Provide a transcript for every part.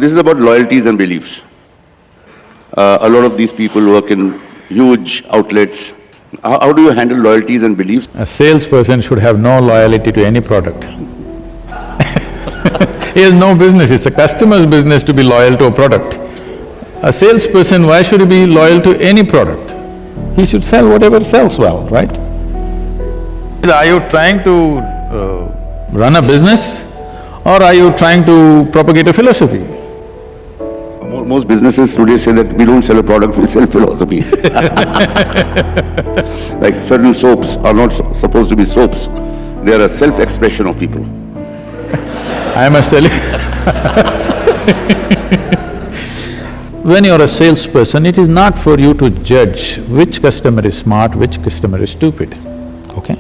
this is about loyalties and beliefs. A lot of these people work in huge outlets. How do you handle loyalties and beliefs? A salesperson should have no loyalty to any product. He has no business, it's the customer's business to be loyal to a product. A salesperson, why should he be loyal to any product? He should sell whatever sells well, right? Are you trying to run a business or are you trying to propagate a philosophy? Most businesses today say that we don't sell a product, we sell philosophies. Like certain soaps are not supposed to be soaps, they are a self-expression of people. I must tell you when you're a salesperson, it is not for you to judge which customer is smart, which customer is stupid, okay?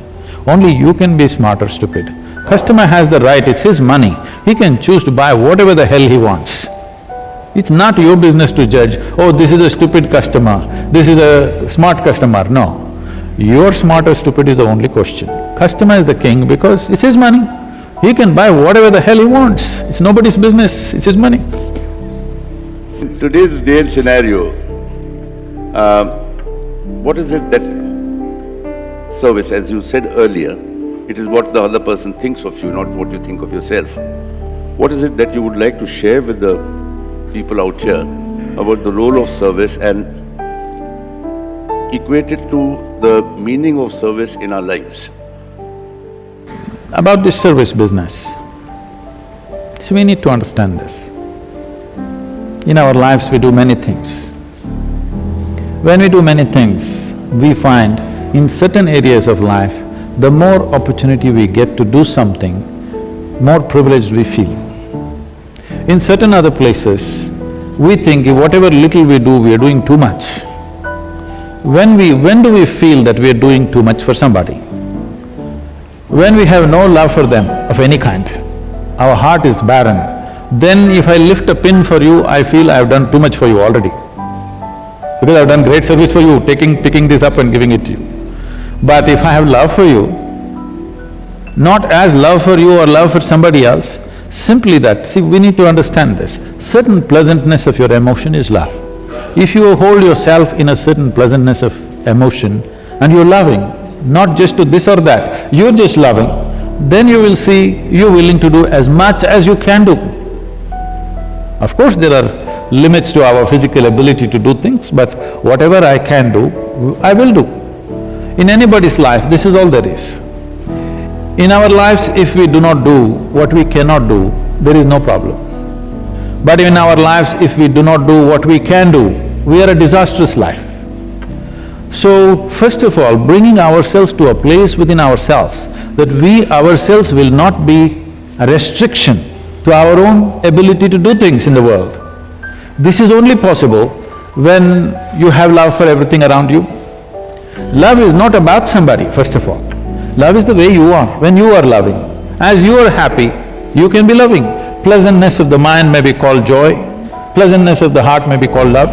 Only you can be smart or stupid. Customer has the right, it's his money, he can choose to buy whatever the hell he wants. It's not your business to judge, oh, this is a stupid customer, this is a smart customer, no. Your smart or stupid is the only question. Customer is the king because it's his money. He can buy whatever the hell he wants, it's nobody's business, it's his money. In today's day and scenario, what is it that service, as you said earlier, it is what the other person thinks of you, not what you think of yourself. What is it that you would like to share with the people out here about the role of service and equate it to the meaning of service in our lives? About this service business, so we need to understand this. In our lives we do many things. When we do many things, we find in certain areas of life, the more opportunity we get to do something, more privileged we feel. In certain other places, we think whatever little we do, we are doing too much. When do we feel that we are doing too much for somebody? When we have no love for them of any kind, our heart is barren, then if I lift a pin for you, I feel I have done too much for you already. Because I've done great service for you, picking this up and giving it to you. But if I have love for you, not as love for you or love for somebody else, simply that, see, we need to understand this. Certain pleasantness of your emotion is love. If you hold yourself in a certain pleasantness of emotion and you're loving, not just to this or that, you're just loving, then you will see you're willing to do as much as you can do. Of course, there are limits to our physical ability to do things, but whatever I can do, I will do. In anybody's life, this is all there is. In our lives, if we do not do what we cannot do, there is no problem. But in our lives, if we do not do what we can do, we are a disastrous life. So, first of all, bringing ourselves to a place within ourselves that we ourselves will not be a restriction to our own ability to do things in the world. This is only possible when you have love for everything around you. Love is not about somebody, first of all. Love is the way you are, when you are loving. As you are happy, you can be loving. Pleasantness of the mind may be called joy, pleasantness of the heart may be called love.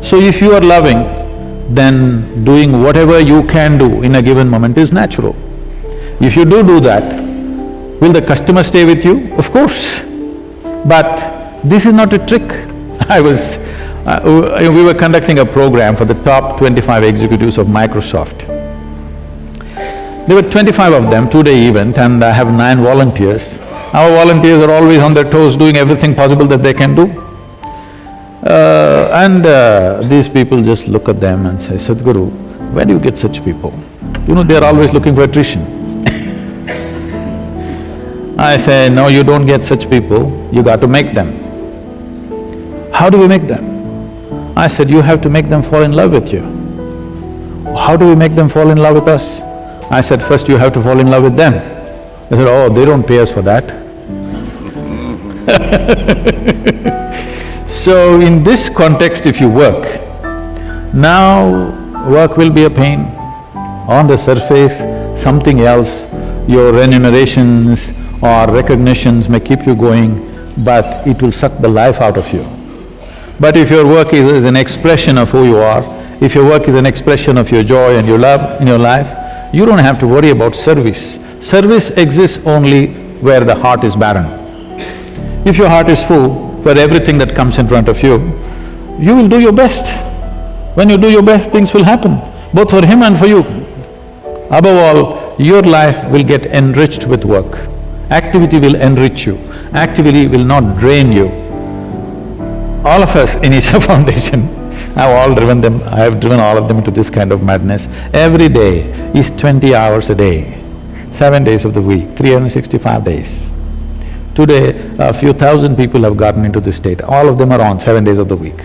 So if you are loving, then doing whatever you can do in a given moment is natural. If you do that, will the customer stay with you? Of course. But this is not a trick. We were conducting a program for the top 25 executives of Microsoft. There were 25 of them, two-day event, and I have 9 volunteers. Our volunteers are always on their toes doing everything possible that they can do. These people just look at them and say, Sadhguru, where do you get such people? You know, they're always looking for attrition. I say, no, you don't get such people, you got to make them. How do we make them? I said, you have to make them fall in love with you. How do we make them fall in love with us? I said, first you have to fall in love with them. They said, oh, they don't pay us for that. So in this context, if you work, now work will be a pain. On the surface, something else, your remunerations or recognitions may keep you going, but it will suck the life out of you. But if your work is an expression of who you are, if your work is an expression of your joy and your love in your life, you don't have to worry about service. Service exists only where the heart is barren. If your heart is full, for everything that comes in front of you, you will do your best. When you do your best, things will happen, both for him and for you. Above all, your life will get enriched with work. Activity will enrich you. Activity will not drain you. All of us in Isha Foundation, I have driven all of them into this kind of madness. Every day is 20 hours a day, 7 days of the week, 365 days. Today, a few thousand people have gotten into this state. All of them are on 7 days of the week.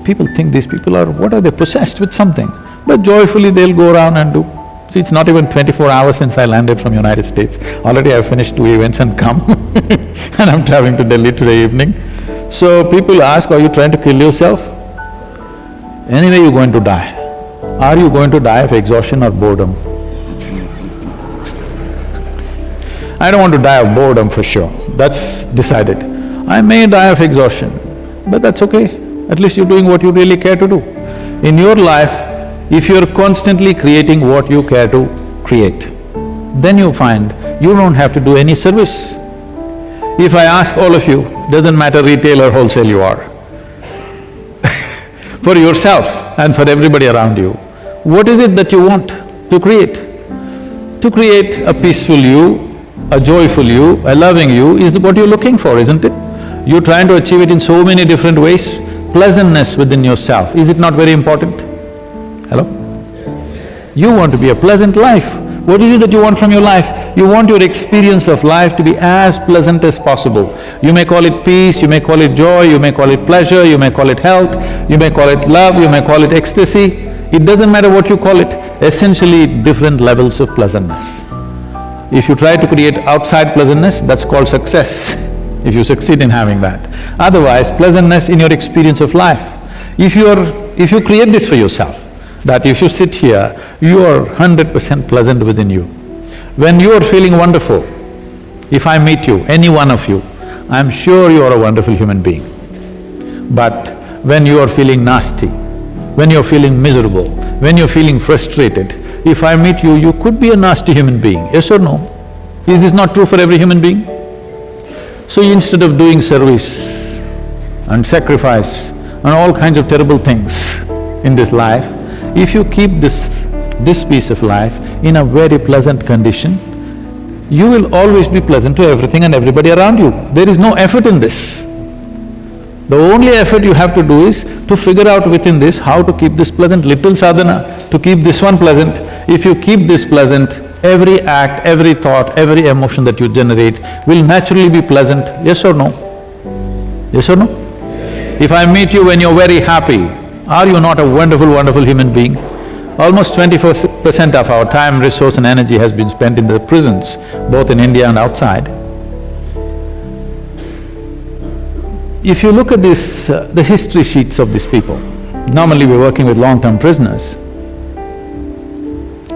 People think these people are… what are they, possessed with something? But joyfully they'll go around and do. See, it's not even 24 hours since I landed from United States. Already I've finished 2 events and come and I'm traveling to Delhi today evening. So people ask, are you trying to kill yourself? Anyway, you're going to die. Are you going to die of exhaustion or boredom? I don't want to die of boredom for sure, that's decided. I may die of exhaustion, but that's okay. At least you're doing what you really care to do. In your life, if you're constantly creating what you care to create, then you find you don't have to do any service. If I ask all of you, doesn't matter retail or wholesale you are, for yourself and for everybody around you, what is it that you want to create? To create a peaceful you, a joyful you, a loving you is what you're looking for, isn't it? You're trying to achieve it in so many different ways. Pleasantness within yourself, is it not very important? Hello? You want to be a pleasant life. What is it that you want from your life? You want your experience of life to be as pleasant as possible. You may call it peace, you may call it joy, you may call it pleasure, you may call it health, you may call it love, you may call it ecstasy. It doesn't matter what you call it, essentially different levels of pleasantness. If you try to create outside pleasantness, that's called success, if you succeed in having that. Otherwise, pleasantness in your experience of life. If you create this for yourself, that if you sit here, you are 100% pleasant within you. When you are feeling wonderful, if I meet you, any one of you, I'm sure you are a wonderful human being. But when you are feeling nasty, when you're feeling miserable, when you're feeling frustrated, if I meet you, you could be a nasty human being, yes or no? Is this not true for every human being? So instead of doing service and sacrifice and all kinds of terrible things in this life, if you keep this piece of life in a very pleasant condition, you will always be pleasant to everything and everybody around you. There is no effort in this. The only effort you have to do is to figure out within this how to keep this pleasant, little sadhana, to keep this one pleasant. If you keep this pleasant, every act, every thought, every emotion that you generate will naturally be pleasant, yes or no? Yes or no? If I meet you when you're very happy, are you not a wonderful, wonderful human being? Almost 24% of our time, resource and energy has been spent in the prisons, both in India and outside. If you look at this, the history sheets of these people, normally we're working with long-term prisoners,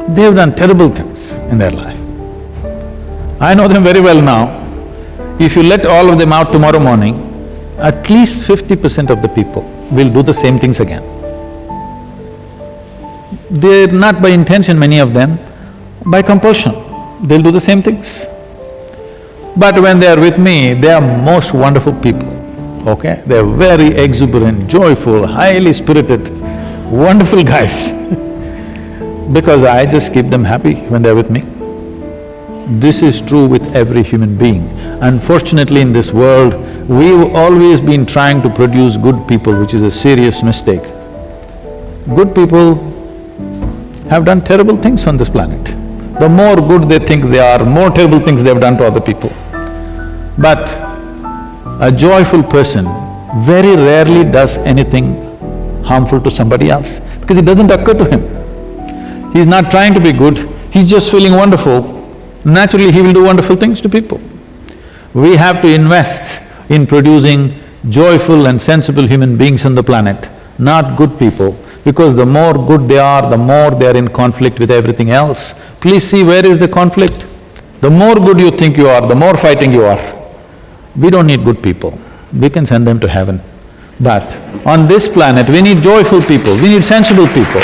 they have done terrible things in their life. I know them very well now. If you let all of them out tomorrow morning, at least 50% of the people will do the same things again. They're not by intention, many of them, by compulsion, they'll do the same things. But when they are with me, they are most wonderful people, okay? They're very exuberant, joyful, highly spirited, wonderful guys because I just keep them happy when they're with me. This is true with every human being. Unfortunately, in this world, we've always been trying to produce good people, which is a serious mistake. Good people have done terrible things on this planet. The more good they think they are, more terrible things they've done to other people. But a joyful person very rarely does anything harmful to somebody else because it doesn't occur to him. He's not trying to be good, he's just feeling wonderful. Naturally, he will do wonderful things to people. We have to invest in producing joyful and sensible human beings on the planet, not good people, because the more good they are, the more they are in conflict with everything else. Please see, where is the conflict? The more good you think you are, the more fighting you are. We don't need good people, we can send them to heaven. But on this planet, we need joyful people, we need sensible people.